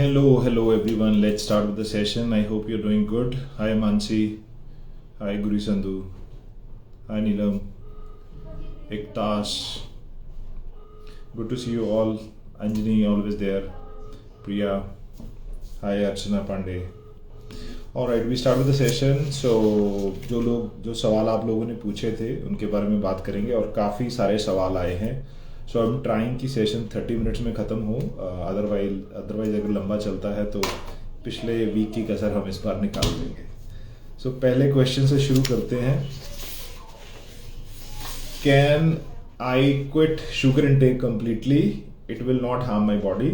Hello everyone. Let's start with the session. I hope you're doing good. Hi Mansi. Hi Guru Sandhu. Hi Neelam. Ektash. Good to see you all. Anjani always there. Priya. Hi Archana Pandey. Alright, we start with the session. So जो सवाल आप लोगों ने पूछे थे उनके बारे में बात करेंगे और काफ़ी सारे सवाल आए हैं. सो आई एम ट्राइंग कि सेशन 30 मिनट्स में ख़त्म हो. अदरवाइज अगर लंबा चलता है तो पिछले वीक की कसर हम इस बार निकाल देंगे. सो पहले क्वेश्चन से शुरू करते हैं. Can I quit sugar intake completely? It will not harm my body.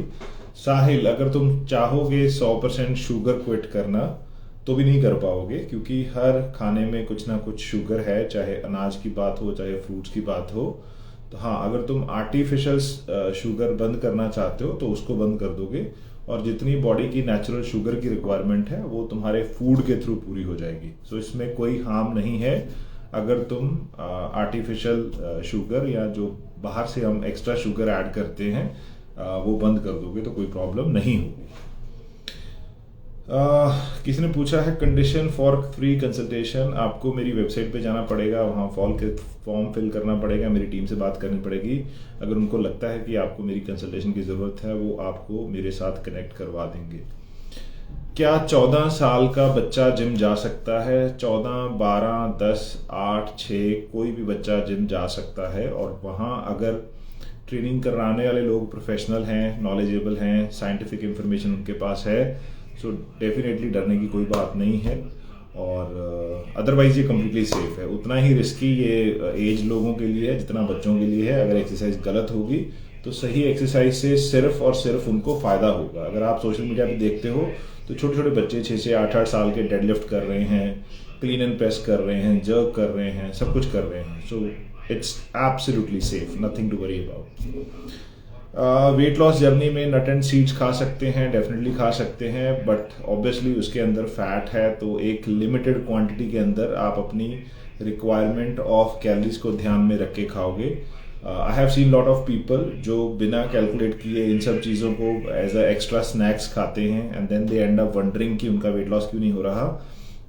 Sahil, अगर तुम चाहोगे 100% शुगर क्विट करना तो भी नहीं कर पाओगे, क्योंकि हर खाने में कुछ ना कुछ शुगर है, चाहे अनाज की बात हो चाहे फ्रूट्स की बात हो. तो हाँ, अगर तुम आर्टिफिशियल शुगर बंद करना चाहते हो तो उसको बंद कर दोगे और जितनी बॉडी की नेचुरल शुगर की रिक्वायरमेंट है वो तुम्हारे फूड के थ्रू पूरी हो जाएगी. सो इसमें कोई हार्म नहीं है अगर तुम आर्टिफिशियल शुगर या जो बाहर से हम एक्स्ट्रा शुगर ऐड करते हैं वो बंद कर दोगे तो कोई प्रॉब्लम नहीं होगी. किसी ने पूछा है कंडीशन फॉर फ्री कंसल्टेशन. आपको मेरी वेबसाइट पे जाना पड़ेगा, वहाँ फॉर्म फिल करना पड़ेगा, मेरी टीम से बात करनी पड़ेगी. अगर उनको लगता है कि आपको मेरी कंसल्टेशन की ज़रूरत है वो आपको मेरे साथ कनेक्ट करवा देंगे. क्या 14 साल का बच्चा जिम जा सकता है? 14, 12, 10, 8, 6 कोई भी बच्चा जिम जा सकता है. और वहाँ अगर ट्रेनिंग कराने वाले लोग प्रोफेशनल हैं, नॉलेजेबल हैं, साइंटिफिक इंफॉर्मेशन उनके पास है, सो डेफिनेटली डरने की कोई बात नहीं है. और अदरवाइज ये कम्प्लीटली सेफ है. उतना ही रिस्की ये एज लोगों के लिए है जितना बच्चों के लिए है. अगर एक्सरसाइज गलत होगी तो सही एक्सरसाइज से सिर्फ और सिर्फ उनको फ़ायदा होगा. अगर आप सोशल मीडिया पे देखते हो तो छोटे छोटे बच्चे 6 8 साल के डेडलिफ्ट कर रहे हैं, क्लीन एंड प्रेस कर रहे हैं, जर्क कर रहे हैं, सब कुछ कर रहे हैं. So it's absolutely safe, nothing to worry about. Weight loss journey में नट एंड सीड्स खा सकते हैं, डेफिनेटली खा सकते हैं, बट ऑब्वियसली उसके अंदर फैट है, तो एक लिमिटेड क्वांटिटी के अंदर आप अपनी रिक्वायरमेंट ऑफ कैलोरीज को ध्यान में रख के खाओगे. I have seen lot of people जो बिना कैलकुलेट किए इन सब चीज़ों को एज अ एक्स्ट्रा स्नैक्स खाते हैं and then they end up wondering कि उनका वेट लॉस क्यों नहीं हो रहा.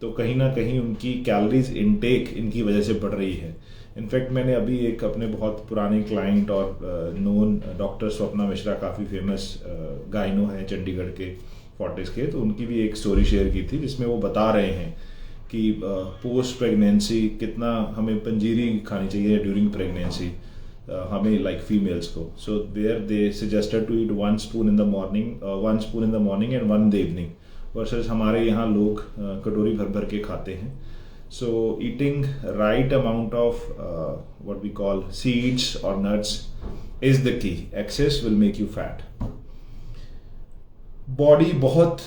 तो कहीं ना कहीं उनकी कैलोरीज इनटेक इनकी वजह से बढ़ रही है. इनफैक्ट मैंने अभी एक अपने बहुत पुराने क्लाइंट और नोन डॉक्टर स्वप्ना मिश्रा, काफ़ी फेमस गाइनो है चंडीगढ़ के फोर्टिस के, तो उनकी भी एक स्टोरी शेयर की थी जिसमें वो बता रहे हैं कि पोस्ट प्रेगनेंसी कितना हमें पंजीरी खानी चाहिए ड्यूरिंग प्रेगनेंसी हमें, लाइक फीमेल्स को. So there they suggested to eat 1 spoon in the morning and 1 in the evening, versus हमारे यहाँ लोग कटोरी भर भर के खाते हैं. So eating right amount of what we call seeds or nuts is the key. Excess will make you fat. Body बहुत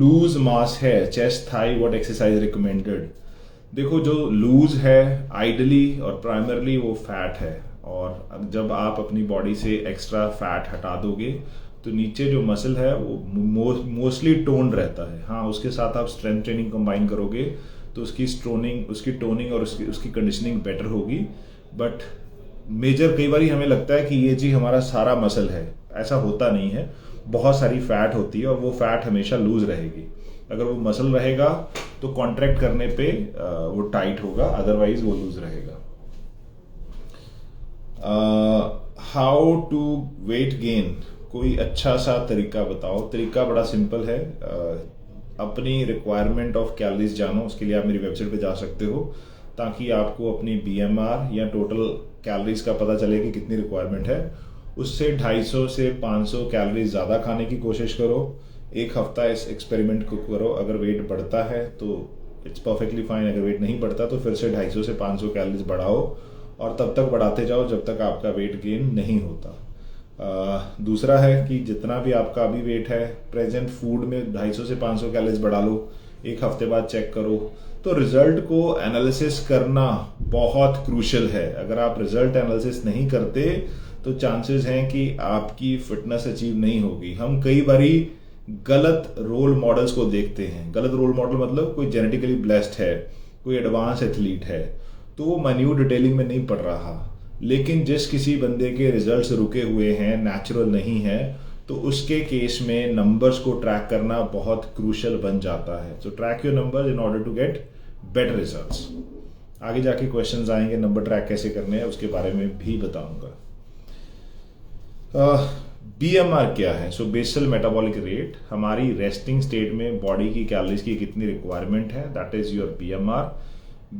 लूज मास है, chest thigh, what exercise recommended? देखो, जो लूज है आइडली और प्राइमरली वो फैट है, और जब आप अपनी बॉडी से एक्स्ट्रा फैट हटा दोगे तो नीचे जो मसल है वो मोस्टली टोन्ड रहता है. हाँ, उसके साथ आप स्ट्रेंथ ट्रेनिंग कंबाइन करोगे तो उसकी टोनिंग और उसकी कंडीशनिंग बेटर होगी. बट मेजर कई बार हमें लगता है कि ये जी हमारा सारा मसल है, ऐसा होता नहीं है. बहुत सारी फैट होती है और वो फैट हमेशा लूज रहेगी. अगर वो मसल रहेगा तो कॉन्ट्रैक्ट करने पे वो टाइट होगा, अदरवाइज वो लूज रहेगा. How to weight gain? कोई अच्छा सा तरीका बताओ. तरीका बड़ा सिंपल है. अपनी रिक्वायरमेंट ऑफ कैलोरीज जानो, उसके लिए आप मेरी वेबसाइट पे जा सकते हो, ताकि आपको अपनी BMR या टोटल कैलोरीज का पता चले कि कितनी रिक्वायरमेंट है. उससे 250 से 500 कैलोरीज ज़्यादा खाने की कोशिश करो. एक हफ्ता इस एक्सपेरिमेंट को करो. अगर वेट बढ़ता है तो इट्स परफेक्टली फाइन, अगर वेट नहीं बढ़ता तो फिर से 250 से 500 कैलोरीज बढ़ाओ और तब तक बढ़ाते जाओ जब तक आपका वेट गेन नहीं होता. दूसरा है कि जितना भी आपका अभी वेट है प्रेजेंट फूड में 250 से 500 कैलोरीज बढ़ा लो. एक हफ्ते बाद चेक करो. तो रिजल्ट को एनालिसिस करना बहुत क्रूशियल है. अगर आप रिजल्ट एनालिसिस नहीं करते तो चांसेस हैं कि आपकी फिटनेस अचीव नहीं होगी. हम कई बारी गलत रोल मॉडल्स को देखते हैं. गलत रोल मॉडल मतलब कोई जेनेटिकली ब्लेस्ड है, कोई एडवांस एथलीट है, तो वो माइन्यूट डिटेलिंग में नहीं पढ़ रहा, लेकिन जिस किसी बंदे के रिजल्ट्स रुके हुए हैं, नेचुरल नहीं है, तो उसके केस में नंबर्स को ट्रैक करना बहुत क्रूशल बन जाता है। So track your numbers in order to get better results. आगे जाके क्वेश्चंस आएंगे नंबर ट्रैक कैसे करने हैं उसके बारे में भी बताऊंगा। BMR क्या है? सो बेसल मेटाबॉलिक रेट, हमारी रेस्टिंग स्टेट में बॉडी की कैलोरीज की कितनी रिक्वायरमेंट है, that is your BMR।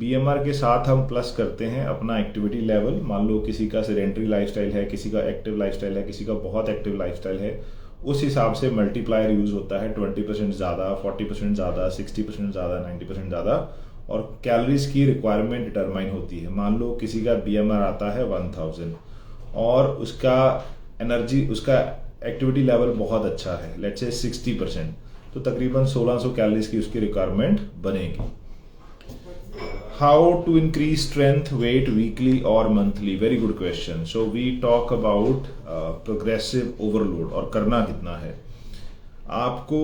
BMR के साथ हम प्लस करते हैं अपना एक्टिविटी लेवल। मान लो किसी का सेडेंटरी लाइफस्टाइल है, किसी का एक्टिव लाइफस्टाइल है, किसी का बहुत एक्टिव लाइफस्टाइल है, उस हिसाब से मल्टीप्लायर यूज होता है। 20% ज़्यादा, 40% ज़्यादा, 60% ज़्यादा, 90% ज़्यादा, और कैलोरीज की रिक्वायरमेंट डिटरमाइन होती है। मान लो किसी का BMR आता है 1000 और उसका एनर्जी, उसका एक्टिविटी लेवल बहुत अच्छा है, लेट्स से 60%, तो तकरीबन 1600 कैलोरीज की उसकी रिक्वायरमेंट बनेगी। How to increase strength, weight weekly और monthly? Very good question. So we talk about progressive overload और करना कितना है। आपको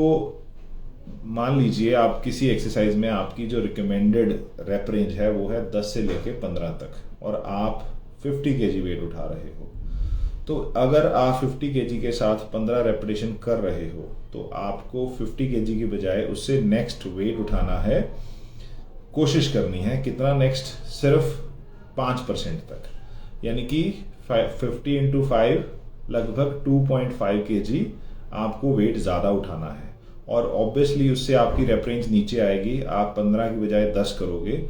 मान लीजिए आप किसी एक्सरसाइज में आपकी जो रिकमेंडेड रेप रेंज है वो है 10 से लेके 15 तक, और आप 50 kg वेट उठा रहे हो। तो अगर आप 50 kg के साथ 15 रेपिटेशन कर रहे हो तो आपको 50 kg की बजाय उससे नेक्स्ट वेट उठाना है, कोशिश करनी है कितना नेक्स्ट, सिर्फ 5% तक, यानी कि 50 into 5 लगभग 2.5 kg आपको वेट ज़्यादा उठाना है। और ऑब्वियसली उससे आपकी रेप रेंज नीचे आएगी, आप 15 की बजाय 10 करोगे,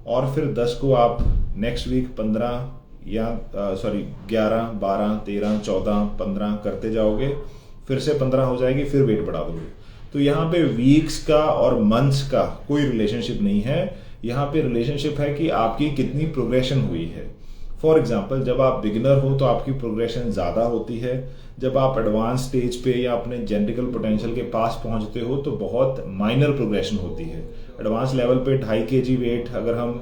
और फिर 10 को आप नेक्स्ट वीक 15 या 11, 12, 13, 14, 15 करते जाओगे, फिर से 15 हो जाएगी, फिर वेट बढ़ा दोगे। तो यहाँ पे वीक्स का और मंथ्स का कोई रिलेशनशिप नहीं है, यहाँ पे रिलेशनशिप है कि आपकी कितनी प्रोग्रेशन हुई है। फॉर एग्जाम्पल, जब आप बिगिनर हो तो आपकी प्रोग्रेशन ज़्यादा होती है, जब आप एडवांस स्टेज पे या अपने जेनेटिकल पोटेंशियल के पास पहुंचते हो तो बहुत माइनर प्रोग्रेशन होती है। एडवांस लेवल पे 2.5 kg वेट अगर हम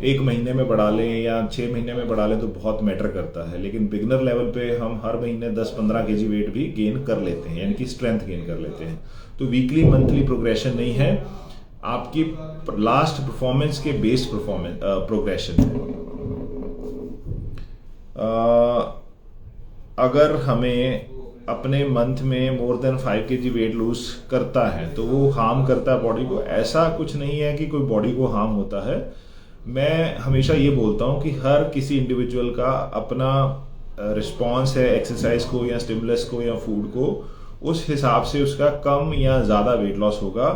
1 महीने में बढ़ा लें या 6 महीने में बढ़ा लें तो बहुत मैटर करता है, लेकिन बिगिनर लेवल पे हम हर महीने 10-15 kg वेट भी गेन कर लेते हैं, यानी कि स्ट्रेंथ गेन कर लेते हैं। तो वीकली मंथली प्रोग्रेशन नहीं है, आपकी लास्ट परफॉर्मेंस के बेस्ड प्रोग्रेशन है। अगर हमें अपने मंथ में more than 5 kg weight lose करता है तो वो हार्म करता है बॉडी को, ऐसा कुछ नहीं है कि कोई बॉडी को हार्म होता है। मैं हमेशा ये बोलता हूँ कि हर किसी इंडिविजुअल का अपना रिस्पॉन्स है एक्सरसाइज को या स्टिमुलस को या फूड को, उस हिसाब से उसका कम या ज़्यादा वेट लॉस होगा।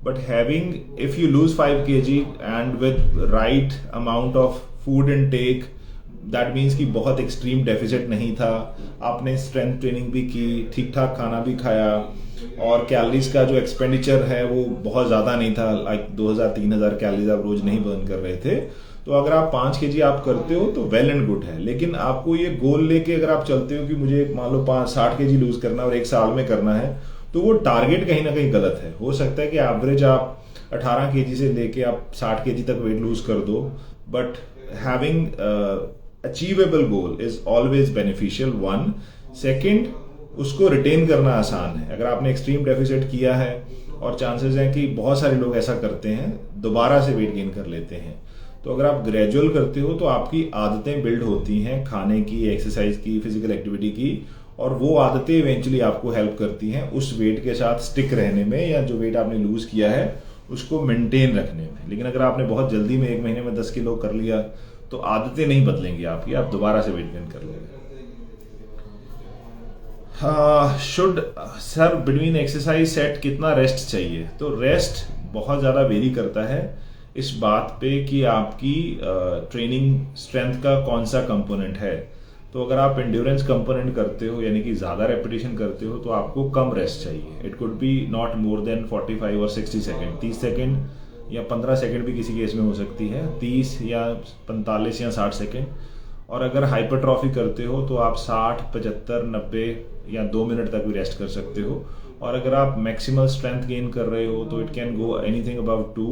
But having, if you lose 5 kg and with right amount of food intake, that means कि बहुत एक्सट्रीम डेफिसिट नहीं था, आपने स्ट्रेंथ ट्रेनिंग भी की, ठीक ठाक खाना भी खाया, और कैलोरीज का जो एक्सपेंडिचर है वो बहुत ज़्यादा नहीं था, लाइक 2000-3000 कैलोरीज आप रोज नहीं बर्न कर रहे थे, तो अगर आप 5 kg आप करते हो तो वेल एंड गुड है। लेकिन आपको ये गोल लेके अगर आप चलते हो कि मुझे मान लो 60 kg लूज करना और 1 साल में करना है, तो वो टारगेट कहीं ना कहीं गलत है। हो सकता है कि एवरेज आप 18 kg से लेके आप 60 kg तक वेट लूज कर दो, but having achievable goal is always beneficial, 1। Second, उसको रिटेन करना आसान है। अगर आपने एक्सट्रीम डेफिसिट किया है, और चांसेस हैं कि बहुत सारे लोग ऐसा करते हैं, दोबारा से वेट गेन कर लेते हैं। तो अगर आप ग्रेजुअल करते हो तो आपकी आदतें बिल्ड होती हैं, खाने की, एक्सरसाइज की, फिजिकल एक्टिविटी की, और वो आदतें इवेंचुअली आपको हेल्प करती हैं उस वेट के साथ स्टिक रहने में, या जो वेट आपने लूज किया है उसको मेंटेन रखने में। लेकिन अगर आपने बहुत जल्दी में 1 महीने में 10 किलो कर लिया तो आदतें नहीं बदलेंगी आपकी, आप दोबारा से वेट गेन कर लोगे। Should sir between exercise set कितना रेस्ट चाहिए? तो रेस्ट बहुत ज़्यादा वेरी करता है इस बात पे कि आपकी ट्रेनिंग स्ट्रेंथ का कौन सा कंपोनेंट है। तो अगर आप एंड्योरेंस कंपोनेंट करते हो, यानी कि ज़्यादा रेपिटेशन करते हो, तो आपको कम रेस्ट चाहिए। It could be not more than 45 और 60 सेकेंड, 30 सेकेंड या 15 सेकेंड भी किसी केस में हो सकती है, 30 या 45 या 60 सेकेंड। और अगर हाइपरट्रॉफी करते हो तो आप 60, 75, 90 या 2 मिनट तक भी रेस्ट कर सकते हो। और अगर आप मैक्सिमल स्ट्रेंथ गेन कर रहे हो तो it can go anything above 2,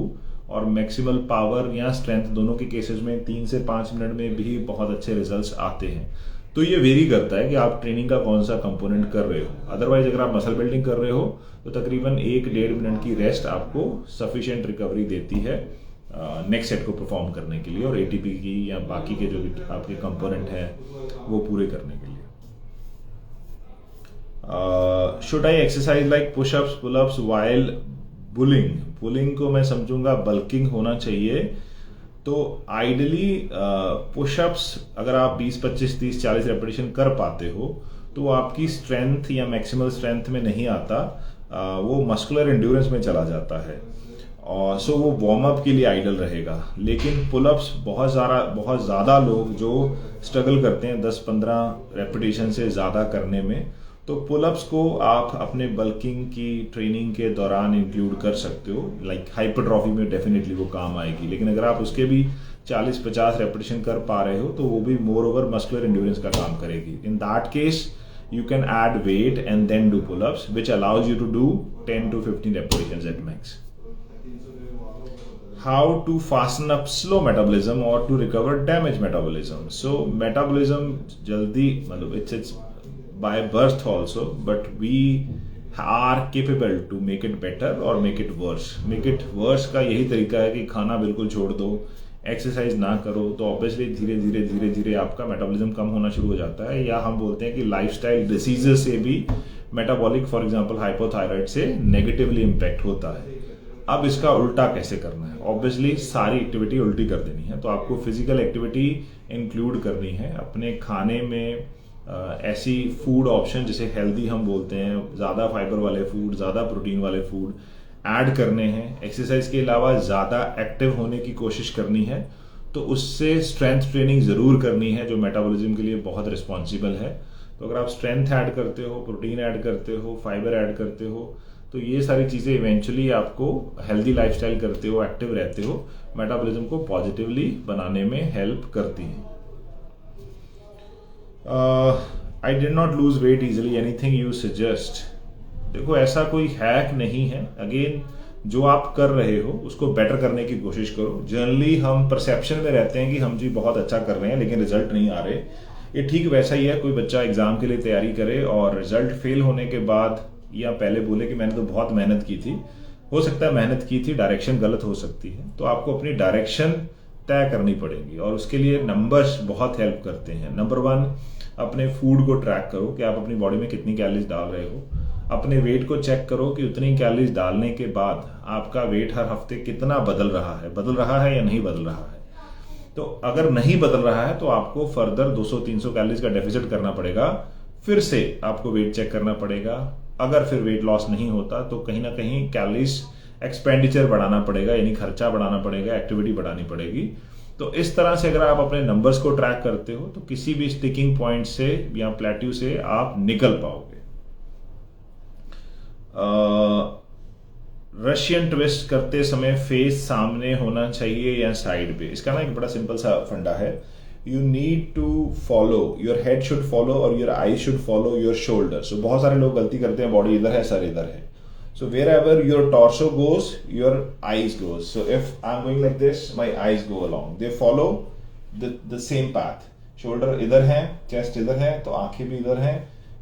और मैक्सिमल पावर या स्ट्रेंथ दोनों के केसेस में 3 से 5 मिनट में भी बहुत अच्छे रिजल्ट्स आते हैं। तो ये वेरी करता है कि आप ट्रेनिंग का कौन सा कंपोनेंट कर रहे हो। अदरवाइज अगर आप मसल बिल्डिंग कर रहे हो तो तकरीबन 1-1.5 मिनट की रेस्ट आपको सफिशिएंट रिकवरी देती है नेक्स्ट सेट को परफॉर्म करने के लिए, और एटीपी की या बाकी के जो आपके कंपोनेंट हैं वो पूरे करने के लिए। Should I exercise like pushups pullups while pulling? Pulling को मैं समझूंगा बल्किंग होना चाहिए। तो आइडली पुशअप्स अगर आप 20, 25, 30, 40 रेपिटेशन कर पाते हो तो आपकी स्ट्रेंथ या मैक्सिमल स्ट्रेंथ में नहीं आता, वो मस्कुलर एंड्योरेंस में चला जाता है, और सो वो वार्म अप के लिए आइडल रहेगा। लेकिन पुलअप्स बहुत ज़्यादा लोग जो स्ट्रगल करते हैं 10-15 रेपिटेशन से ज़्यादा करने में, तो पुलअप्स को आप अपने बल्किंग की ट्रेनिंग के दौरान इंक्लूड कर सकते हो। लाइक हाइपरट्रॉफी में डेफिनेटली वो काम आएगी, लेकिन अगर आप उसके भी 40-50 रेपिटेशन कर पा रहे हो तो वो भी मोर ओवर मस्कुलर एंड्योरेंस का काम करेगी। In that case you can add weight and then do pull-ups, which allows you to do 10 to 15 repetitions at max. How to fasten up slow metabolism or to recover damaged metabolism? So metabolism jaldi मतलब it's by birth also, but we are capable to make it better or make it worse. Make it worse का यही तरीका है कि खाना बिल्कुल छोड़ दो, एक्सरसाइज ना करो, तो ऑब्वियसली धीरे धीरे आपका मेटाबॉलिज्म कम होना शुरू हो जाता है। या हम बोलते हैं कि लाइफस्टाइल डिसीजेस से भी मेटाबॉलिक, फॉर एग्जांपल हाइपोथायराइड से नेगेटिवली इम्पैक्ट होता है। अब इसका उल्टा कैसे करना है? ऑब्वियसली सारी एक्टिविटी उल्टी कर देनी है, तो आपको फिजिकल एक्टिविटी इंक्लूड करनी है अपने खाने में। ऐसी फूड ऑप्शन जिसे हेल्दी हम बोलते हैं, ज़्यादा फाइबर वाले फूड, ज़्यादा प्रोटीन वाले फूड ऐड करने हैं। एक्सरसाइज के अलावा ज़्यादा एक्टिव होने की कोशिश करनी है, तो उससे स्ट्रेंथ ट्रेनिंग ज़रूर करनी है जो मेटाबॉलिज्म के लिए बहुत रिस्पॉन्सिबल है। तो अगर आप स्ट्रेंथ ऐड करते हो, प्रोटीन ऐड करते हो, फाइबर ऐड करते हो, तो ये सारी चीज़ें इवेंचुअली आपको हेल्दी लाइफस्टाइल करते हो, एक्टिव रहते हो, मेटाबॉलिज्म को पॉजिटिवली बनाने में हेल्प करती हैं। I did not lose weight easily, anything you suggest? देखो, ऐसा कोई हैक नहीं है। अगेन, जो आप कर रहे हो उसको बेटर करने की कोशिश करो। जनरली हम परसेप्शन में रहते हैं कि हम जी बहुत अच्छा कर रहे हैं लेकिन रिजल्ट नहीं आ रहे। ये ठीक वैसा ही है, कोई बच्चा एग्जाम के लिए तैयारी करे और रिजल्ट फेल होने के बाद या पहले बोले कि मैंने तो बहुत मेहनत की थी। हो सकता है मेहनत की थी, डायरेक्शन गलत हो सकती है, तो आपको अपनी डायरेक्शन तय करनी पड़ेगी और उसके लिए नंबर्स बहुत हेल्प करते हैं। नंबर 1, अपने फूड को ट्रैक करो कि आप अपनी बॉडी में कितनी कैलोरीज डाल रहे हो। अपने वेट को चेक करो कि उतनी कैलोरीज डालने के बाद आपका वेट हर हफ्ते कितना बदल रहा है या नहीं बदल रहा है। तो अगर नहीं बदल रहा है तो आपको फर्दर 200-300 कैलोरीज का डेफिसिट करना पड़ेगा, फिर से आपको वेट चेक करना पड़ेगा। अगर फिर वेट लॉस नहीं होता तो कहीं ना कहीं कैलोरीज एक्सपेंडिचर बढ़ाना पड़ेगा, यानी खर्चा बढ़ाना पड़ेगा, एक्टिविटी बढ़ानी पड़ेगी। तो इस तरह से अगर आप अपने नंबर्स को ट्रैक करते हो तो किसी भी स्टिकिंग पॉइंट से या प्लेट्यू से आप निकल पाओगे। रशियन ट्विस्ट करते समय फेस सामने होना चाहिए या साइड पे? इसका ना एक बड़ा सिंपल सा फंडा है। You need to follow, your head should follow और your eye should follow your shoulder. So बहुत सारे लोग गलती करते हैं, बॉडी इधर है, सर इधर है। So wherever your torso goes, your eyes goes. So if I'm going like this, my eyes go along. They follow the same path. Shoulder इधर है, chest इधर है, तो आंखें भी इधर हैं।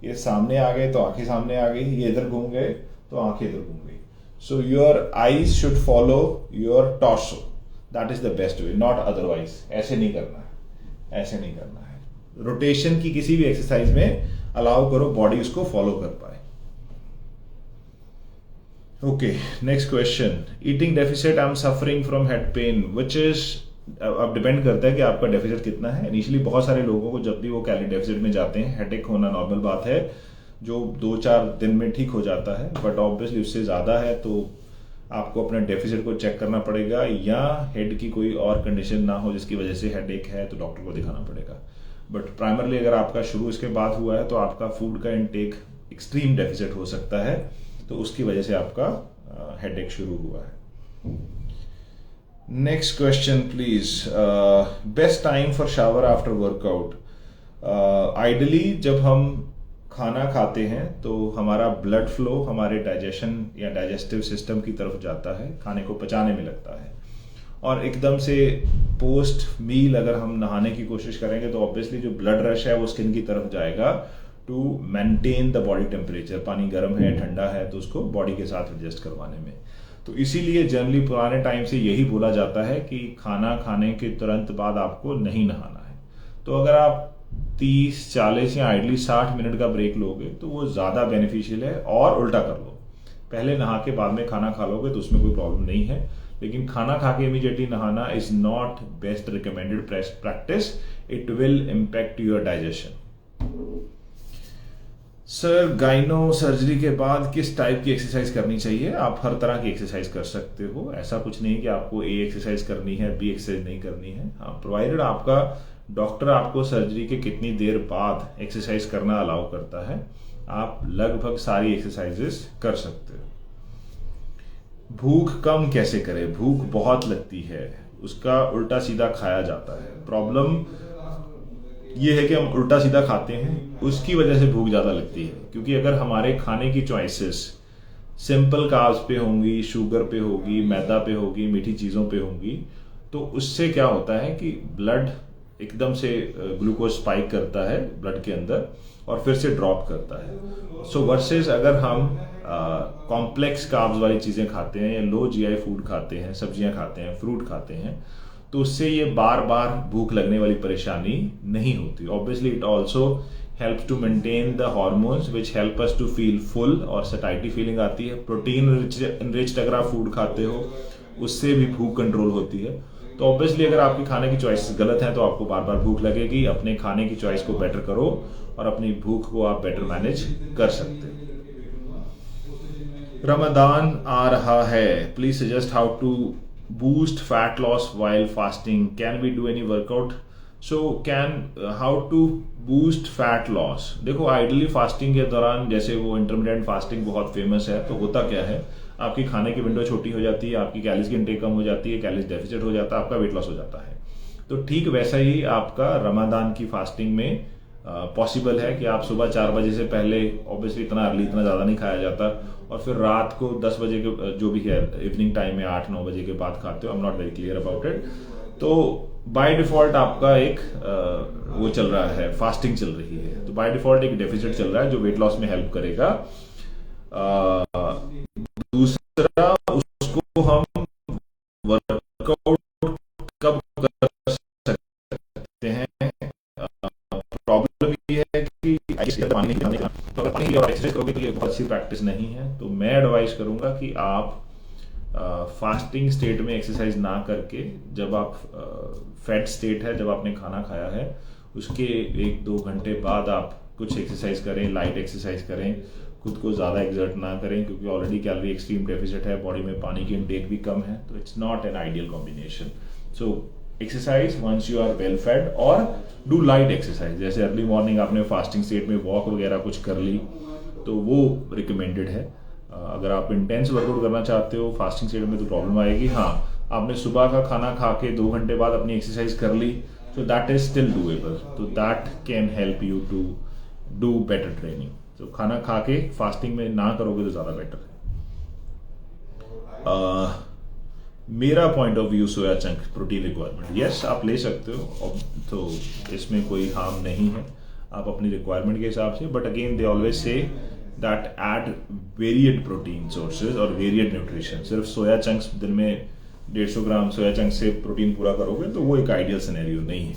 ये सामने आ गए तो आंखें सामने आ गई, ये इधर घूम गए तो आंखें इधर घूम गई। So your eyes should follow your torso. That is the best way, not otherwise. ऐसे नहीं करना है, ऐसे नहीं करना है। रोटेशन की किसी भी एक्सरसाइज में अलाउ करो, बॉडी उसको फॉलो कर पाए। Okay, next question. Eating deficit, I'm suffering from head pain, which is अब डिपेंड करता है कि आपका डेफिसिट कितना है। इनिशियली बहुत सारे लोगों को जब भी वो कैलोरी डेफिसिट में जाते हैं, हेडेक होना नॉर्मल बात है, जो 2-4 दिन में ठीक हो जाता है। बट ऑब्वियसली उससे ज़्यादा है तो आपको अपने डेफिसिट को चेक करना पड़ेगा, या हेड की कोई और कंडीशन ना हो जिसकी वजह से हेडेक है तो डॉक्टर को दिखाना पड़ेगा। बट प्राइमरली अगर आपका शुरू इसके बाद हुआ है तो आपका फूड का इनटेक एक्सट्रीम डेफिसिट हो सकता है, तो उसकी वजह से आपका हेडेक शुरू हुआ है। Next question please. Best time for shower after workout? Ideally जब हम खाना खाते हैं तो हमारा ब्लड फ्लो हमारे डाइजेशन या डाइजेस्टिव सिस्टम की तरफ जाता है, खाने को पचाने में लगता है, और एकदम से पोस्ट मील अगर हम नहाने की कोशिश करेंगे तो ऑब्वियसली जो ब्लड रश है वो स्किन की तरफ जाएगा to maintain the body temperature. पानी गर्म है, ठंडा है, तो उसको बॉडी के साथ एडजस्ट करवाने में। तो इसीलिए जनरली पुराने टाइम से यही बोला जाता है कि खाना खाने के तुरंत बाद आपको नहीं नहाना है। तो अगर आप 30-40 या आइडली 60 मिनट का ब्रेक लोगे तो वो ज़्यादा बेनिफिशियल है। और उल्टा कर लो, पहले नहा के बाद में खाना खा लोगे तो उसमें कोई प्रॉब्लम नहीं है, लेकिन खाना खा के इमीडिएटली नहाना is not best recommended practice, it will impact your digestion. Sir, gyno surgery के बाद किस टाइप की एक्सरसाइज करनी चाहिए? आप हर तरह की एक्सरसाइज कर सकते हो, ऐसा कुछ नहीं कि आपको ए एक्सरसाइज करनी है, बी एक्सरसाइज नहीं करनी है। हाँ, प्रोवाइडेड आपका डॉक्टर आपको सर्जरी के कितनी देर बाद एक्सरसाइज करना अलाउ करता है, आप लगभग सारी एक्सरसाइजेस कर सकते हो। भूख कम कैसे करें? भूख बहुत लगती है, उसका उल्टा सीधा खाया जाता है। प्रॉब्लम ये है कि हम उल्टा सीधा खाते हैं, उसकी वजह से भूख ज़्यादा लगती है। क्योंकि अगर हमारे खाने की चॉइसेस सिंपल कार्ब्स पे होंगी, शुगर पे होगी, मैदा पे होगी, मीठी चीज़ों पे होंगी, तो उससे क्या होता है कि ब्लड एकदम से ग्लूकोज स्पाइक करता है ब्लड के अंदर और फिर से ड्रॉप करता है। सो वर्सेस अगर हम कॉम्प्लेक्स कार्ब्स वाली चीज़ें खाते हैं या लो जीआई फूड खाते हैं, सब्जियां खाते हैं, फ्रूट खाते हैं, तो उससे ये बार बार भूख लगने वाली परेशानी नहीं होती। Obviously it also help to maintain the hormones which help us to feel full, और सटाइटी फीलिंग आती है। प्रोटीन इनरिच्ड अगर आप फूड खाते हो उससे भी भूख कंट्रोल होती है। तो ऑब्वियसली अगर आपकी खाने की चॉइस गलत है तो आपको बार बार भूख लगेगी। अपने खाने की चॉइस को बेटर करो और अपनी भूख को आप बेटर मैनेज कर सकते हो। रमदान आ रहा है, please suggest how to boost fat loss while fasting. Can we do any workout? So how to boost fat loss? देखो, आइडली फास्टिंग के दौरान, जैसे वो इंटरमिटेंट फास्टिंग बहुत फेमस है, तो होता क्या है, आपकी खाने की विंडो छोटी हो जाती है, आपकी कैलोरीज की इंटेक कम हो जाती है, कैलोरीज डेफिसिट हो जाता है, आपका वेट लॉस हो जाता है। तो ठीक वैसा ही आपका रमजान की फास्टिंग में पॉसिबल है कि आप सुबह 4 बजे से पहले, ऑब्वियसली इतना अर्ली इतना ज़्यादा नहीं खाया जाता, और फिर रात को 10 बजे के जो भी है इवनिंग टाइम में 8-9 बजे के बाद खाते हो। आई am not very clear about it. तो बाय डिफॉल्ट आपका एक वो चल रहा है, फास्टिंग चल रही है, तो बाय डिफॉल्ट एक डेफिसिट चल रहा है जो वेट लॉस में हेल्प करेगा। दूसरा, उसको हम वर्कआउट कब कर सकते हैं? प्रॉब्लम ये है कि पानी तो अगर पानी और एक्सरसाइज करोगे तो ये बहुत अच्छी प्रैक्टिस नहीं है। तो मैं एडवाइस करूंगा कि आप फास्टिंग स्टेट में एक्सरसाइज ना करके, जब आप फैट स्टेट है, जब आपने खाना खाया है, उसके 1-2 घंटे बाद आप कुछ एक्सरसाइज करें, लाइट एक्सरसाइज करें, खुद को ज़्यादा एग्जर्ट ना करें, क्योंकि ऑलरेडी कैलोरी एक्सट्रीम डेफिसिट है, बॉडी में पानी की इनटेक भी कम है, तो it's not an ideal combination. So exercise once you are well fed, और डू लाइट एक्सरसाइज, जैसे अर्ली मॉर्निंग आपने फास्टिंग स्टेट में वॉक वगैरह कुछ कर ली तो वो रिकमेंडेड है। अगर आप इंटेंस वर्कआउट करना चाहते हो फास्टिंग स्टेट में तो प्रॉब्लम आएगी। हाँ, आपने सुबह का खाना खा के 2 घंटे बाद अपनी एक्सरसाइज कर ली, so that is still doable, so that can help you to do better training। तो खाना खा के फास्टिंग में ना करोगे तो ज़्यादा बेटर है। मेरा point of view, soya chunk protein requirement, yes आप ले सकते हो, तो इसमें कोई हार्म नहीं है, आप अपनी रिक्वायरमेंट के हिसाब से। But again they always say that add varied protein sources और वेरिएड न्यूट्रिशन। सिर्फ सोया चंक्स दिन में 150 ग्राम सोया चंक से प्रोटीन पूरा करोगे तो वो एक आइडियल सिनेरियो नहीं है।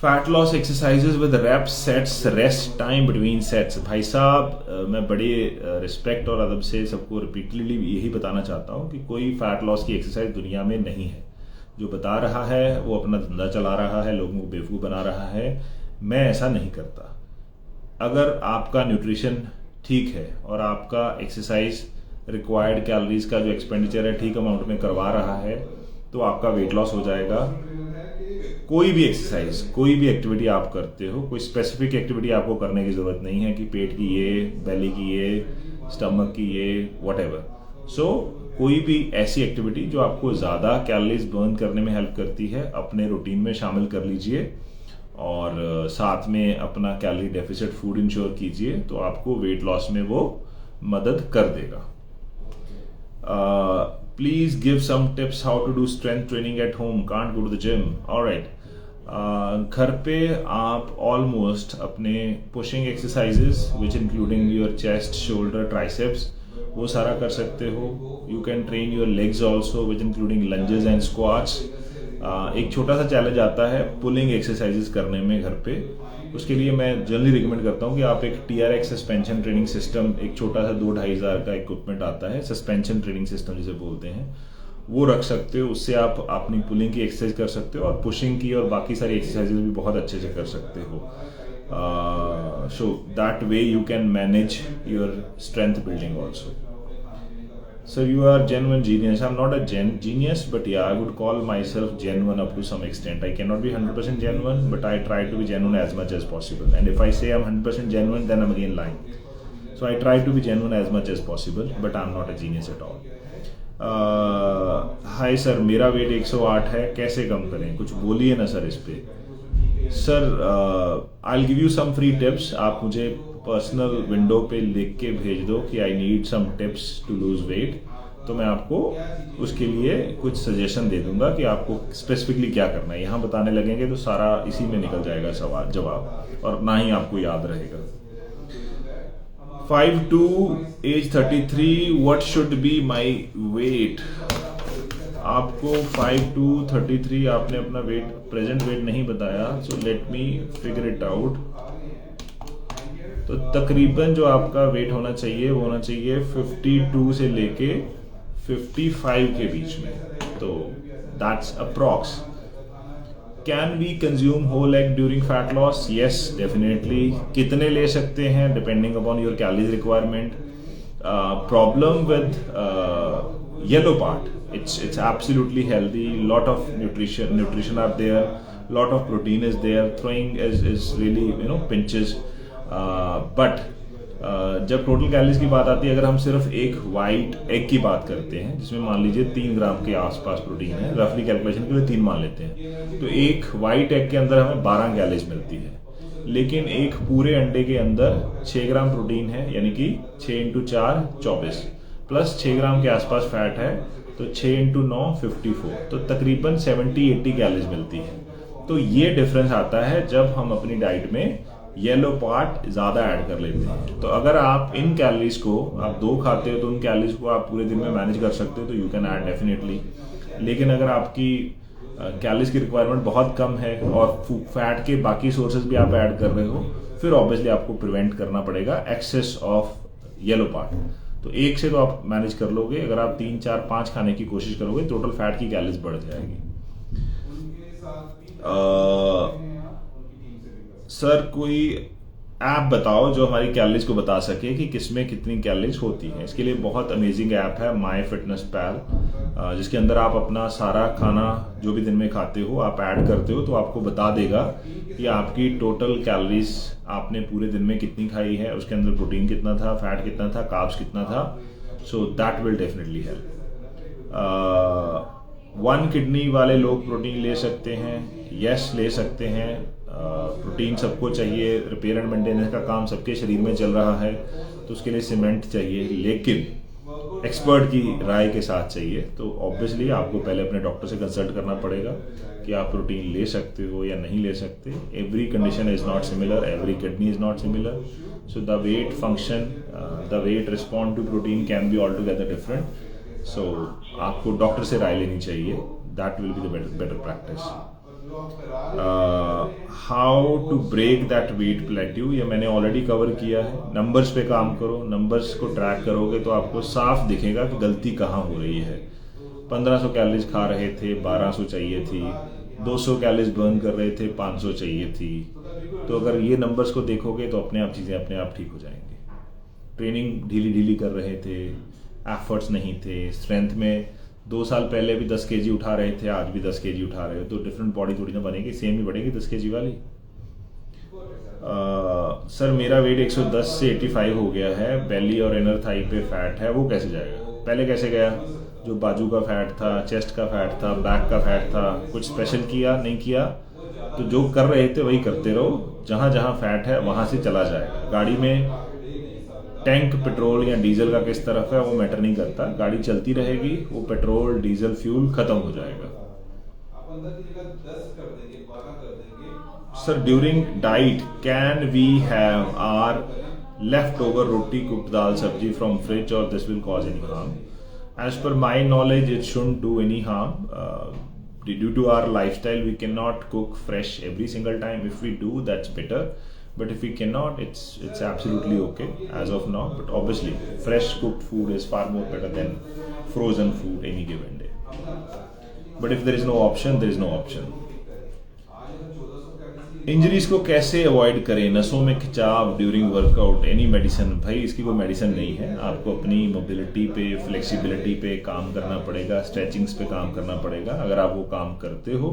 Fat loss exercises with reps, sets, rest time between sets. भाई साहब, मैं बड़े रिस्पेक्ट और अदब से सबको रिपीटली यही बताना चाहता हूँ कि कोई फैट लॉस की एक्सरसाइज दुनिया में नहीं है। जो बता रहा है वो अपना धंधा चला रहा है, लोगों को बेवकूफ़ बना रहा है। मैं ऐसा नहीं करता। अगर आपका न्यूट्रिशन ठीक है और आपका एक्सरसाइज रिक्वायर्ड कैलोरीज का जो एक्सपेंडिचर है ठीक अमाउंट में करवा रहा है, तो आपका वेट लॉस हो जाएगा। कोई भी एक्सरसाइज, कोई भी एक्टिविटी आप करते हो, कोई स्पेसिफिक एक्टिविटी आपको करने की ज़रूरत नहीं है कि पेट की ये, बेली की ये, स्टमक की ये, व्हाटएवर। सो कोई भी ऐसी एक्टिविटी जो आपको ज़्यादा कैलोरीज बर्न करने में हेल्प करती है, अपने रूटीन में शामिल कर लीजिए, और साथ में अपना कैलोरी डेफिसिट फूड इंश्योर कीजिए, तो आपको वेट लॉस में वो मदद कर देगा। Please give some tips how to do strength training at home. Can't go to the gym. All right. घर पे आप ऑलमोस्ट अपने pushing exercises which including your chest, shoulder, triceps, वो सारा कर सकते हो। You can train your legs also which including lunges and squats. एक छोटा सा चैलेंज आता है पुलिंग एक्सरसाइजेस करने में घर पे। उसके लिए मैं जनरली रिकमेंड करता हूँ कि आप एक TRX सस्पेंशन ट्रेनिंग सिस्टम, एक छोटा सा 2-2.5 हज़ार का इक्विपमेंट आता है, सस्पेंशन ट्रेनिंग सिस्टम जिसे बोलते हैं, वो रख सकते हो। उससे आप अपनी पुलिंग की एक्सरसाइज कर सकते हो और पुशिंग की और बाकी सारी एक्सरसाइजेज भी बहुत अच्छे से कर सकते हो। So that way you can manage your strength building also. So you are genuine genius. I'm not a genius, but yeah, I would call myself genuine up to some extent. I cannot be 100% genuine, but I try to be genuine as much as possible. And if I say I'm 100% genuine, then I'm again lying. So I try to be genuine as much as possible, but I'm not a genius at all. Hi sir, मेरा wait 108 है, कैसे कम करें? कुछ बोलिए ना sir इस पे। Sir I give you some free tips. आप मुझे पर्सनल विंडो पे लिख के भेज दो कि I need some tips to lose weight, तो मैं आपको उसके लिए कुछ सजेशन दे दूंगा कि आपको स्पेसिफिकली क्या करना है। यहाँ बताने लगेंगे तो सारा इसी में निकल जाएगा सवाल जवाब, और ना ही आपको याद रहेगा। 5'2", age 33, what should be my weight? आपको 5'2", 33 आपने अपना वेट, प्रेजेंट वेट नहीं बताया, so let me figure it out. तो तकरीबन जो आपका वेट होना चाहिए वो होना चाहिए 52 से लेके 55 के बीच में, तो that's approx. Can we consume whole egg during fat loss? Yes, definitely. कितने ले सकते हैं? Depending upon your calories requirement. Problem with yellow part, it's absolutely healthy, lot of nutrition are there, lot of protein is there, throwing is really pinches, but जब total calories की बात आती है, अगर हम सिर्फ एक वाइट एग की बात करते हैं जिसमें मान लीजिए 3 ग्राम के आसपास प्रोटीन है, रफली कैलकुलेशन के लिए 3 मान लेते हैं, तो एक वाइट एग के अंदर हमें 12 कैलोरीज मिलती है। लेकिन एक पूरे अंडे के अंदर 6 ग्राम प्रोटीन है, यानी कि 6 × 4 24, प्लस 6 ग्राम के आसपास फैट है, तो 6 × 9 54, तो तकरीबन 70-80 कैलोरीज मिलती है। तो ये डिफरेंस आता है जब हम अपनी डाइट में येलो पार्ट ज़्यादा ऐड कर लेते हैं। तो अगर आप इन कैलोरीज को, आप 2 खाते हो तो उन कैलोरीज को आप पूरे दिन में मैनेज कर सकते हो, तो यू कैन ऐड डेफिनेटली। लेकिन अगर आपकी कैलोरीज की रिक्वायरमेंट बहुत कम है और फैट के बाकी सोर्सेज भी आप ऐड कर रहे हो, फिर ऑब्वियसली आपको प्रिवेंट करना पड़ेगा एक्सेस ऑफ येलो पार्ट। तो 1 से तो आप मैनेज कर लोगे, अगर आप 3, 4, 5 खाने की कोशिश करोगे, टोटल फैट की कैलोरीज बढ़ जाएगी। सर कोई ऐप बताओ जो हमारी कैलोरीज को बता सके कि किसमें कितनी कैलोरीज होती हैं। इसके लिए बहुत अमेजिंग ऐप है MyFitnessPal, जिसके अंदर आप अपना सारा खाना जो भी दिन में खाते हो आप ऐड करते हो, तो आपको बता देगा कि आपकी टोटल कैलोरीज आपने पूरे दिन में कितनी खाई है, उसके अंदर प्रोटीन कितना था, फैट कितना था, कार्ब्स कितना था। So that will definitely help. 1 kidney वाले लोग प्रोटीन ले सकते हैं? यस, ले सकते हैं। प्रोटीन सबको चाहिए, रिपेयर एंड मेंटेनेंस का काम सबके शरीर में चल रहा है, तो उसके लिए सीमेंट चाहिए, लेकिन एक्सपर्ट की राय के साथ चाहिए। तो ऑब्वियसली आपको पहले अपने डॉक्टर से कंसल्ट करना पड़ेगा कि आप प्रोटीन ले सकते हो या नहीं ले सकते। Every condition is not similar, every kidney is not similar, so the weight function, the weight respond to protein can be all together different. So आपको डॉक्टर से राय लेनी चाहिए, that will be the better practice. How to break that weight plateau, ये मैंने already cover किया है। Numbers पे काम करो, नंबर्स को ट्रैक करोगे तो आपको साफ दिखेगा कि गलती कहाँ हो रही है। 1500 कैलोरीज खा रहे थे, 1200 चाहिए थी, 200 कैलोरीज बर्न कर रहे थे, 500 चाहिए थी। तो अगर ये नंबर्स को देखोगे तो अपने आप चीज़ें अपने आप ठीक हो जाएंगी। ट्रेनिंग ढीली ढीली कर रहे थे, एफर्ट्स नहीं थे, स्ट्रेंथ में 2 साल पहले भी 10 kg उठा रहे थे, आज भी 10 kg उठा रहे हो, तो डिफरेंट बॉडी थोड़ी ना बनेगी, सेम ही बढ़ेगी 10 kg वाली। सर मेरा वेट 110 से 85 हो गया है, बेली और इनर थाई पे फैट है, वो कैसे जाएगा? पहले कैसे गया? जो बाजू का फैट था, चेस्ट का फैट था, बैक का फैट था, कुछ स्पेशल किया नहीं किया? तो जो कर रहे थे वही करते रहो, जहाँ जहाँ फैट है वहाँ से चला जाएगा। गाड़ी में टैंक पेट्रोल या डीजल का किस तरफ है वो मैटर नहीं करता, गाड़ी चलती रहेगी, वो पेट्रोल डीजल फ्यूल खत्म हो जाएगा। Sir during diet can we have our left over roti, cooked dal, sabzi from fridge और this will cause any harm? As per my knowledge it shouldn't do any harm. due to our lifestyle we cannot cook fresh every single time. If we do, that's better, but if we cannot, it's absolutely okay as of now. But obviously fresh cooked food is far more better than frozen food any given day. But if there is no option, there is no option. Injuries को कैसे avoid करें? नसों में खिंचाव during workout, any medicine? भाई इसकी कोई medicine नहीं है, आपको अपनी मोबिलिटी पे, फ्लेक्सिबिलिटी पे काम करना पड़ेगा, स्ट्रेचिंग्स पे काम करना पड़ेगा। अगर आप वो काम करते हो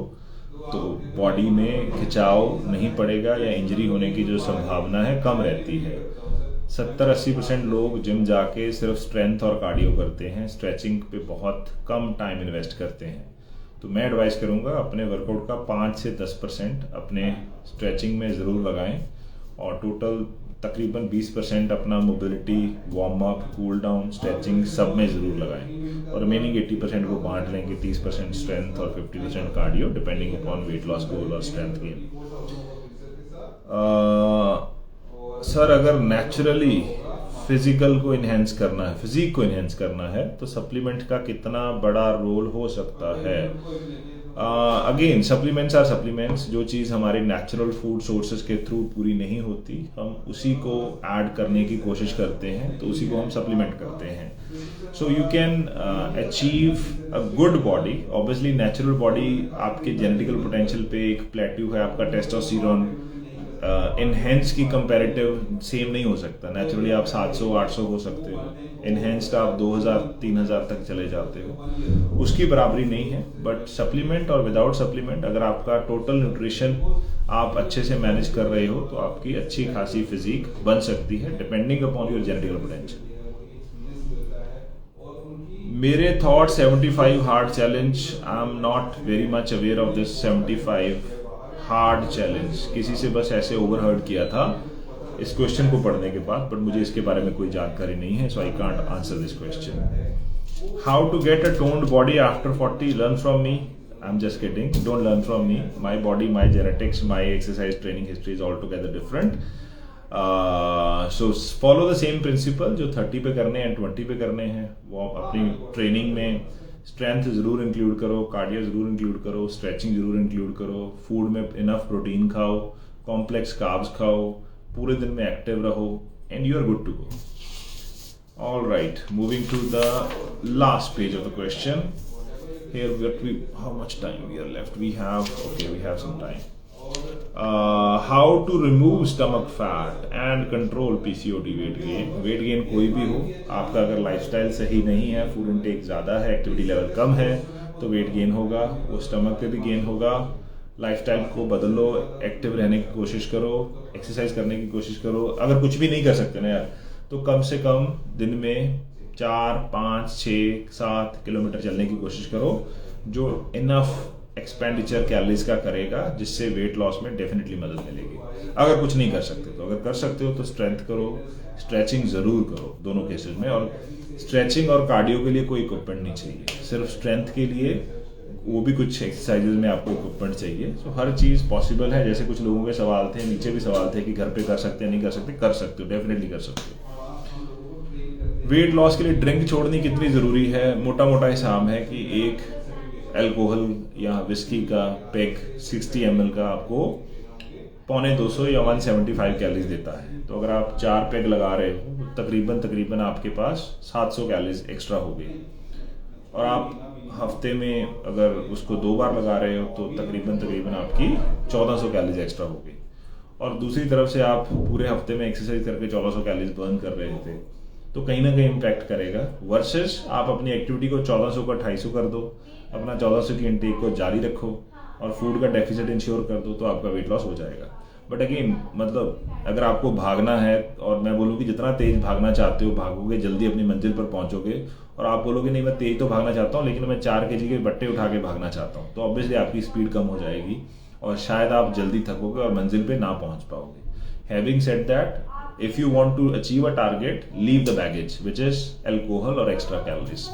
तो बॉडी में खिंचाव नहीं पड़ेगा या इंजरी होने की जो संभावना है कम रहती है। 70-80% लोग जिम जाके सिर्फ स्ट्रेंथ और कार्डियो करते हैं, स्ट्रेचिंग पे बहुत कम टाइम इन्वेस्ट करते हैं। तो मैं एडवाइस करूंगा अपने वर्कआउट का 5 से 10% अपने स्ट्रेचिंग में ज़रूर लगाएं और टोटल तकरीबन 20% अपना mobility, warm up, cool down, stretching सब में ज़रूर लगाएं और रिमेनिंग 80% को बांट लेंगे, 30% स्ट्रेंथ और 50% cardio, depending upon weight loss goal और स्ट्रेंथ गेन। सर अगर नेचुरली फिजिकल को इन्हेंस करना है, फिजिक को इन्हेंस करना है, तो सप्लीमेंट का कितना बड़ा रोल हो सकता है? Again supplements are supplements. जो चीज़ हमारे नेचुरल फूड सोर्सेज के थ्रू पूरी नहीं होती, हम उसी को ऐड करने की कोशिश करते हैं, तो उसी को हम सप्लीमेंट करते हैं। So you can achieve a good body. Obviously natural body आपके जेनेटिकल पोटेंशियल पे एक प्लेट्यू है, आपका टेस्टोस्टेरोन इनहेंस की कंपैरेटिव सेम नहीं हो सकता। नेचुरली आप 700-800 हो सकते हो, इनहेंस्ड आप 2000-3000 तक चले जाते हो, उसकी बराबरी नहीं है। बट सप्लीमेंट और विदाउट सप्लीमेंट अगर आपका टोटल न्यूट्रिशन आप अच्छे से मैनेज कर रहे हो तो आपकी अच्छी खासी फिजिक बन सकती है, depending upon your genetical potential. मेरे thought 75 hard challenge, I am not very much aware of this 75 hard challenge. किसी से बस ऐसे ओवरहर्ड किया था इस क्वेश्चन को पढ़ने के बाद, बट मुझे इसके बारे में कोई जानकारी नहीं है, so I can't answer this question. How to get a toned body after 40? Learn from me. I am just kidding, don't learn from me. My body, my genetics, my exercise training history is all together different. So follow the same principle जो 30 पे करने हैं, 20 पे करने हैं। वो अपनी training में स्ट्रेंथ ज़रूर इंक्लूड करो, कार्डियो ज़रूर इंक्लूड करो, स्ट्रेचिंग ज़रूर इंक्लूड करो, फूड में इनफ प्रोटीन खाओ, कॉम्प्लेक्स कार्ब्स खाओ, पूरे दिन में एक्टिव रहो, and you are good to go. All right, moving to the last page of the question. Here how much time we are left? We have some time. How to remove stomach fat and control PCOD weight gain? Wait gain कोई भी हो, आपका अगर lifestyle सही नहीं है, food intake ज़्यादा है, एक्टिविटी लेवल कम है, तो वेट गेन होगा, वो स्टमक पे भी गेन होगा। लाइफस्टाइल को बदलो, एक्टिव रहने की कोशिश करो, एक्सरसाइज करने की कोशिश करो। अगर कुछ भी नहीं कर सकते ना यार, तो कम से कम दिन में 4, 5, 6, 7 किलोमीटर चलने की कोशिश करो, जो इनफ एक्सपेंडिचर कैलोरीज का करेगा, जिससे वेट लॉस में डेफिनेटली मदद मिलेगी। अगर कुछ नहीं कर सकते तो, अगर कर सकते हो तो स्ट्रेंथ करो, स्ट्रेचिंग ज़रूर करो दोनों केसेस में। और स्ट्रेचिंग और कार्डियो के लिए कोई इक्विपमेंट नहीं चाहिए, सिर्फ स्ट्रेंथ के लिए वो भी कुछ एक्सरसाइजेज में आपको इक्विपमेंट चाहिए। सो हर चीज़ पॉसिबल है। जैसे कुछ लोगों के सवाल थे, नीचे भी सवाल थे कि घर पे कर सकते हैं, नहीं कर सकते, कर सकते हो, डेफिनेटली कर सकते हो। वेट लॉस के लिए ड्रिंक छोड़नी कितनी ज़रूरी है? मोटा मोटा हिसाब है कि एक अल्कोहल या विस्की का पैक 60 ml का आपको 250 या 175 कैलोरीज देता है। तो अगर आप 4 पैक लगा रहे हो तो तकरीबन आपके पास 700 कैलोरीज एक्स्ट्रा हो गई। और आप हफ्ते में अगर उसको 2 बार लगा रहे हो तो तकरीबन आपकी 1400 कैलोरीज एक्स्ट्रा हो गई। और दूसरी तरफ से आप पूरे हफ्ते में एक्सरसाइज करके 1400 कैलोरीज बर्न कर रहे थे, तो कहीं ना कहीं इम्पैक्ट करेगा। वर्सेस आप अपनी एक्टिविटी को 1400 का 250 कर दो, अपना 1400 की इंटेक को जारी रखो और फूड का डेफिसिट इंश्योर कर दो, तो आपका वेट लॉस हो जाएगा। बट अगेन मतलब अगर आपको भागना है, और मैं बोलूँ कि जितना तेज भागना चाहते हो भागोगे, जल्दी अपनी मंजिल पर पहुंचोगे। और आप बोलोगे नहीं मैं तेज तो भागना चाहता हूँ लेकिन मैं 4 kg के बट्टे उठा के भागना चाहता हूँ, तो ऑब्वियसली आपकी स्पीड कम हो जाएगी और शायद आप जल्दी थकोगे और मंजिल पे ना पहुंच पाओगे। Having said that, if you want to achieve a target, leave the baggage, which is alcohol or extra calories.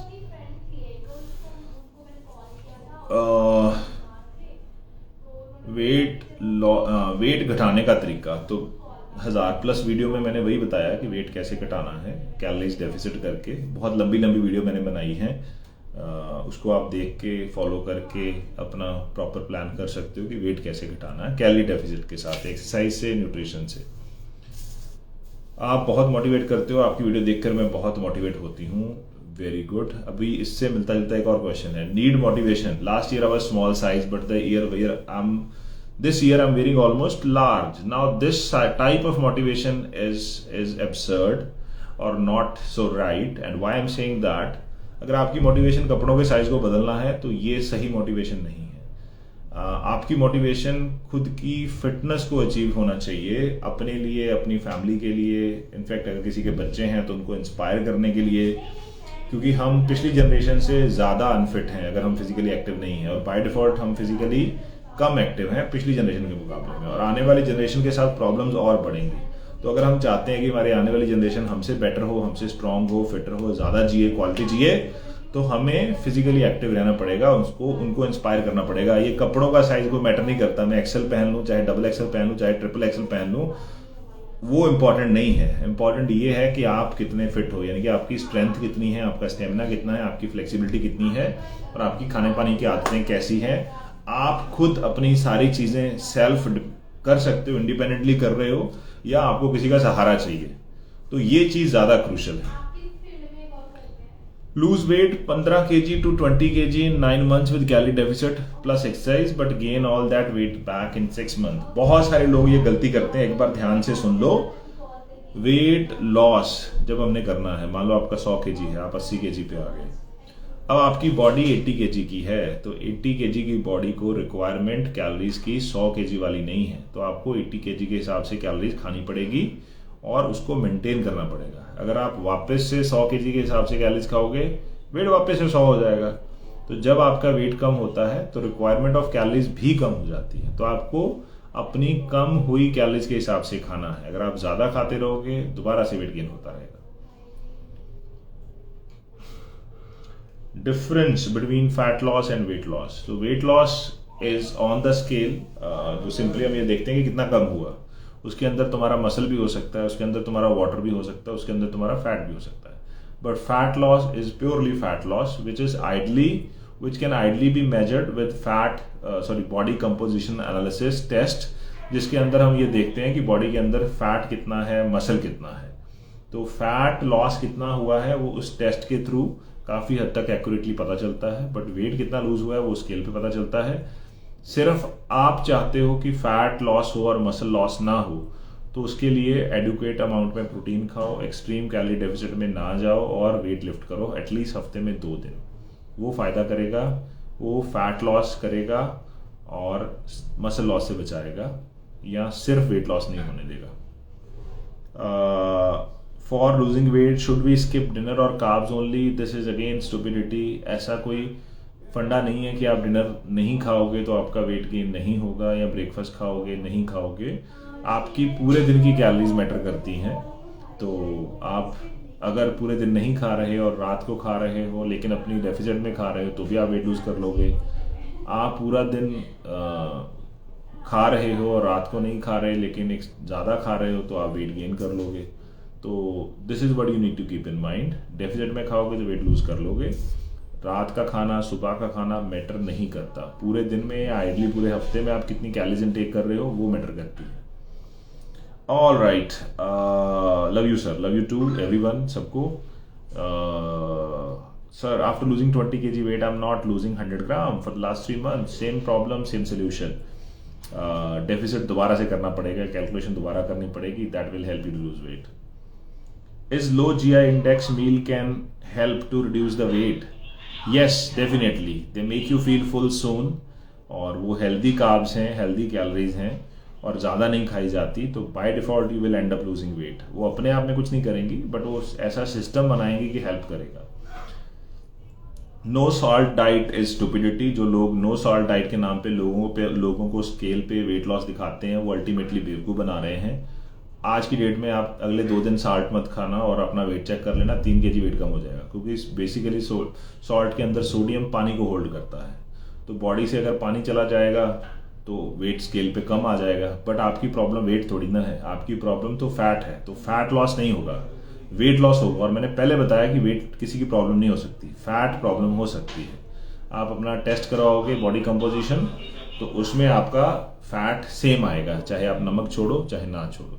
Weight घटाने का तरीका, तो 1000+ वीडियो में मैंने वही बताया कि वेट कैसे घटाना है कैलोरीज डेफिसिट करके। बहुत लंबी वीडियो मैंने बनाई है, उसको आप देख के फॉलो करके अपना प्रॉपर प्लान कर सकते हो कि वेट कैसे घटाना है कैलोरी डेफिसिट के साथ, एक्सरसाइज से, न्यूट्रिशन से। आप बहुत मोटिवेट करते हो, आपकी वीडियो देखकर मैं बहुत मोटिवेट होती हूँ, वेरी गुड। अभी इससे मिलता जुलता एक और क्वेश्चन है, need motivation. Last year I was small size but the year this year I'm wearing almost large. Now this type of motivation is absurd or not so right. And why I'm saying that, अगर आपकी motivation कपड़ों के size को बदलना है तो ये सही मोटिवेशन नहीं है। आपकी मोटिवेशन खुद की फिटनेस को अचीव होना चाहिए, अपने लिए, अपनी फैमिली के लिए, इनफैक्ट अगर किसी के बच्चे हैं तो उनको इंस्पायर करने के लिए, क्योंकि हम पिछली जनरेशन से ज़्यादा अनफिट हैं अगर हम फिजिकली एक्टिव नहीं हैं, और बाय डिफॉल्ट हम फिजिकली कम एक्टिव हैं पिछली जनरेशन के मुकाबले में, और आने वाली जनरेशन के साथ प्रॉब्लम्स और बढ़ेंगी। तो अगर हम चाहते हैं कि हमारी आने वाली जनरेशन हमसे बेटर हो, हमसे स्ट्रांग हो, फिटर हो, ज़्यादा जिए, क्वालिटी जिए, तो हमें फिजिकली एक्टिव रहना पड़ेगा, उनको इंस्पायर करना पड़ेगा। ये कपड़ों का साइज कोई मैटर नहीं करता, मैं एक्सेल पहन लूँ, चाहे डबल एक्सेल पहन लूँ, चाहे ट्रिपल एक्सेल पहन लूँ, वो इम्पॉर्टेंट नहीं है। इम्पॉर्टेंट ये है कि आप कितने फिट हो, यानी कि आपकी स्ट्रेंथ कितनी है, आपका स्टेमिना कितना है, आपकी फ्लेक्सिबिलिटी कितनी है, और आपकी खाने पानी की आदतें कैसी हैं। आप खुद अपनी सारी चीज़ें सेल्फ कर सकते हो, इंडिपेंडेंटली कर रहे हो, या आपको किसी का सहारा चाहिए, तो ये चीज़ ज़्यादा क्रूशल है। Lose weight 15 kg to 20 kg in 9 months with calorie deficit plus exercise but gain all that weight back in 6 months। बहुत सारे लोग ये गलती करते हैं, एक बार ध्यान से सुन लो। वेट लॉस जब हमने करना है, मान लो आपका 100 kg है, आप 80 kg पे आ गए, अब आपकी बॉडी 80 kg की है, तो 80 kg की बॉडी को रिक्वायरमेंट कैलोरीज की 100 kg वाली नहीं है, तो आपको 80 kg के हिसाब से कैलोरीज खानी पड़ेगी और उसको मेंटेन करना पड़ेगा। अगर आप वापस से 100 kg के हिसाब से कैलोरीज खाओगे, वेट वापस से 100 हो जाएगा। तो जब आपका वेट कम होता है तो रिक्वायरमेंट ऑफ कैलोरीज भी कम हो जाती है, तो आपको अपनी कम हुई कैलोरीज के हिसाब से खाना है। अगर आप ज्यादा खाते रहोगे, दोबारा से वेट गेन होता रहेगा। Difference between fat loss and weight loss. तो weight loss is on the scale, जो सिंपली हम ये देखते हैं कि कितना कम हुआ, उसके अंदर तुम्हारा मसल भी हो सकता है, उसके अंदर तुम्हारा वाटर भी हो सकता है, उसके अंदर तुम्हारा फैट भी हो सकता है। But fat loss is purely fat loss which can ideally be measured with body composition analysis test, जिसके अंदर हम ये देखते हैं कि बॉडी के अंदर फैट कितना है, मसल कितना है। तो फैट लॉस कितना हुआ है वो उस टेस्ट के थ्रू काफ़ी हद तक एक्यूरेटली पता चलता है, बट वेट कितना लूज हुआ है वो स्केल पे पता चलता है। सिर्फ आप चाहते हो कि फैट लॉस हो और मसल लॉस ना हो, तो उसके लिए एडुकेट अमाउंट में प्रोटीन खाओ, एक्सट्रीम कैलोरी डेफिसिट में ना जाओ, और वेट लिफ्ट करो एटलीस्ट हफ्ते में 2 दिन। वो फ़ायदा करेगा, वो फैट लॉस करेगा और मसल लॉस से बचाएगा, या सिर्फ वेट लॉस नहीं होने देगा। For losing weight should we skip dinner और carbs only? This is again stupidity. ऐसा कोई फंडा नहीं है कि आप डिनर नहीं खाओगे तो आपका वेट गेन नहीं होगा, या ब्रेकफास्ट खाओगे नहीं खाओगे। आपकी पूरे दिन की कैलोरीज मैटर करती हैं। तो आप अगर पूरे दिन नहीं खा रहे और रात को खा रहे हो, लेकिन अपनी डेफिसिट में खा रहे हो, तो भी आप वेट लूज कर लोगे। आप पूरा दिन खा रहे हो और रात को नहीं खा रहे, लेकिन एक ज़्यादा खा रहे हो, तो आप वेट गेन कर लोगे। तो this is what you need to keep in mind. Deficit में खाओगे तो वेट लूज कर लोगे। रात का खाना, सुबह का खाना मैटर नहीं करता। पूरे दिन में या आइडली पूरे हफ्ते में आप कितनी कैलोरीज इनटेक कर रहे हो वो मैटर करती है। All right, love you sir, love you too everyone, सबको। Sir, after losing 20 kg weight I am not losing 100 gram for last 3 months, same problem same solution. Deficit दोबारा से करना पड़ेगा, कैलकुलेशन दोबारा करनी पड़ेगी, that will help you to lose weight. Is low GI index meal can help to reduce the weight? Yes, definitely. They make you feel full soon, और वो healthy carbs हैं, healthy calories हैं, और ज़्यादा नहीं खाई जाती, तो by default you will end up losing weight। वो अपने आप में कुछ नहीं करेंगी, बट वो ऐसा सिस्टम बनाएंगी कि हेल्प करेगा। No salt diet is stupidity. जो लोग नो सॉल्ट डाइट के नाम पे लोगों को स्केल पे वेट लॉस दिखाते हैं, वो अल्टीमेटली बेवकूफ़ बना रहे हैं। आज की डेट में आप अगले 2 दिन साल्ट मत खाना और अपना वेट चेक कर लेना, 3 kg वेट कम हो जाएगा, क्योंकि बेसिकली सॉल्ट के अंदर सोडियम पानी को होल्ड करता है। तो बॉडी से अगर पानी चला जाएगा तो वेट स्केल पे कम आ जाएगा, बट आपकी प्रॉब्लम वेट थोड़ी ना है, आपकी प्रॉब्लम तो फैट है। तो फैट लॉस नहीं होगा, वेट लॉस होगा। और मैंने पहले बताया कि वेट किसी की प्रॉब्लम नहीं हो सकती, फैट प्रॉब्लम हो सकती है। आप अपना टेस्ट करवाओगे बॉडी कंपोजिशन, तो उसमें आपका फैट सेम आएगा, चाहे आप नमक छोड़ो चाहे ना छोड़ो।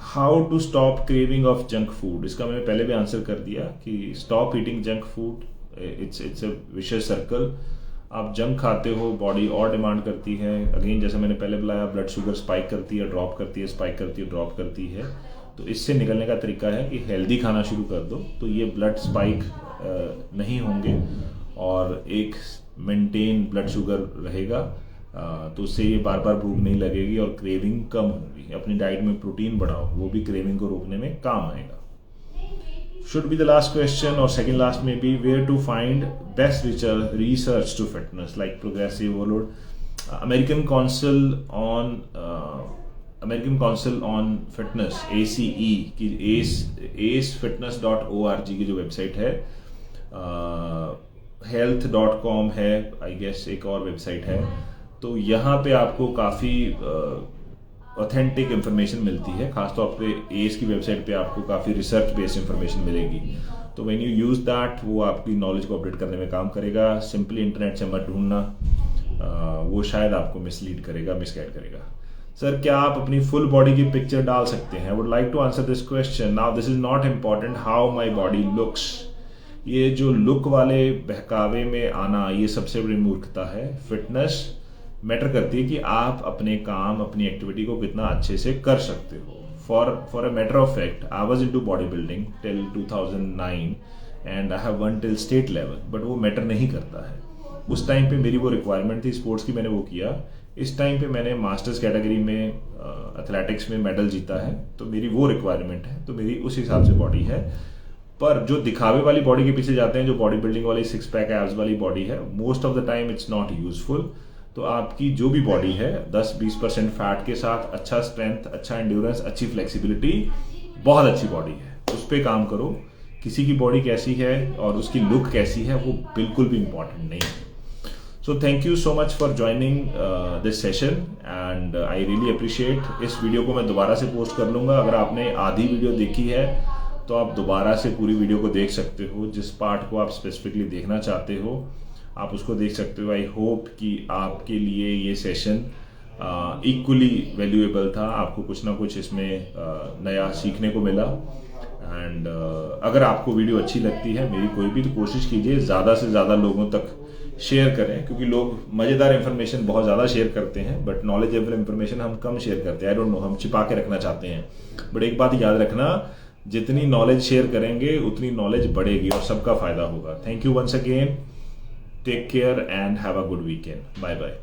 How to stop craving of junk food, इसका मैंने पहले भी आंसर कर दिया कि stop eating junk food, it's a vicious circle. आप जंक खाते हो, बॉडी और डिमांड करती है। अगेन जैसे मैंने पहले बताया, ब्लड शुगर स्पाइक करती है, ड्रॉप करती है, स्पाइक करती है, ड्रॉप करती है। तो इससे निकलने का तरीका है कि हेल्दी खाना शुरू कर दो, तो ये ब्लड स्पाइक नहीं होंगे और एक मेंटेन ब्लड शुगर रहेगा। तो उससे ये बार बार भूख नहीं लगेगी और क्रेविंग कम होगी। अपनी डाइट में प्रोटीन बढ़ाओ, वो भी क्रेविंग को रोकने में काम आएगा। Should be the last question or second last maybe, where to find best research to fitness like Progressive Overload, American Council on Fitness, ACE की acefitness.org की जो वेबसाइट है, health.com है आई गेस, एक और वेबसाइट है। तो यहाँ पे आपको काफ़ी ऑथेंटिक इन्फॉर्मेशन मिलती है। खासतौर पे एस की वेबसाइट पे आपको काफ़ी रिसर्च बेस्ड इन्फॉर्मेशन मिलेगी। तो व्हेन यू यूज़ दैट, वो आपकी नॉलेज को अपडेट करने में काम करेगा। सिंपली इंटरनेट से मत ढूंढना, वो शायद आपको मिसगाइड करेगा। सर क्या आप अपनी फुल बॉडी की पिक्चर डाल सकते हैं? I would like to answer this question. Now this is not important how my body looks. ये जो लुक वाले बहकावे में आना, ये सबसे बड़ी मूर्खता है। फिटनेस मैटर करती है कि आप अपने काम, अपनी एक्टिविटी को कितना अच्छे से कर सकते हो। For a matter of fact, I was into body building till 2009 and I have won till state level, but वो मैटर नहीं करता है। उस टाइम पे मेरी वो रिक्वायरमेंट थी स्पोर्ट्स की, मैंने वो किया। इस टाइम पे मैंने मास्टर्स कैटेगरी में एथलेटिक्स में मेडल जीता है, तो मेरी वो रिक्वायरमेंट है, तो मेरी उस हिसाब से बॉडी है। पर जो दिखावे वाली बॉडी के पीछे जाते हैं, जो बॉडी बिल्डिंग वाली 6 पैक एब्स वाली बॉडी है, most of the time it's not useful. तो आपकी जो भी बॉडी है 10-20% फैट के साथ अच्छा स्ट्रेंथ, अच्छा एंड्योरेंस, अच्छी फ्लेक्सिबिलिटी, बहुत अच्छी बॉडी है, उस पर काम करो। किसी की बॉडी कैसी है और उसकी लुक कैसी है वो बिल्कुल भी इंपॉर्टेंट नहीं है। So thank you so much for joining this session and I really appreciate. इस वीडियो को मैं दोबारा से पोस्ट कर लूँगा। अगर आपने आधी वीडियो देखी है तो आप दोबारा से पूरी वीडियो को देख सकते हो। जिस पार्ट को आप स्पेसिफिकली देखना चाहते हो आप उसको देख सकते हो। आई होप कि आपके लिए ये सेशन इक्वली वैल्यूएबल था, आपको कुछ ना कुछ इसमें नया सीखने को मिला। एंड अगर आपको वीडियो अच्छी लगती है मेरी कोई भी, तो कोशिश कीजिए ज़्यादा से ज़्यादा लोगों तक शेयर करें, क्योंकि लोग मज़ेदार इन्फॉर्मेशन बहुत ज़्यादा शेयर करते हैं बट नॉलेजेबल इन्फॉर्मेशन हम कम शेयर करते हैं। आई डोंट नो, हम छिपा के रखना चाहते हैं। बट एक बात याद रखना, जितनी नॉलेज शेयर करेंगे उतनी नॉलेज बढ़ेगी और सबका फायदा होगा। Thank you once again, take care and have a good weekend. Bye bye.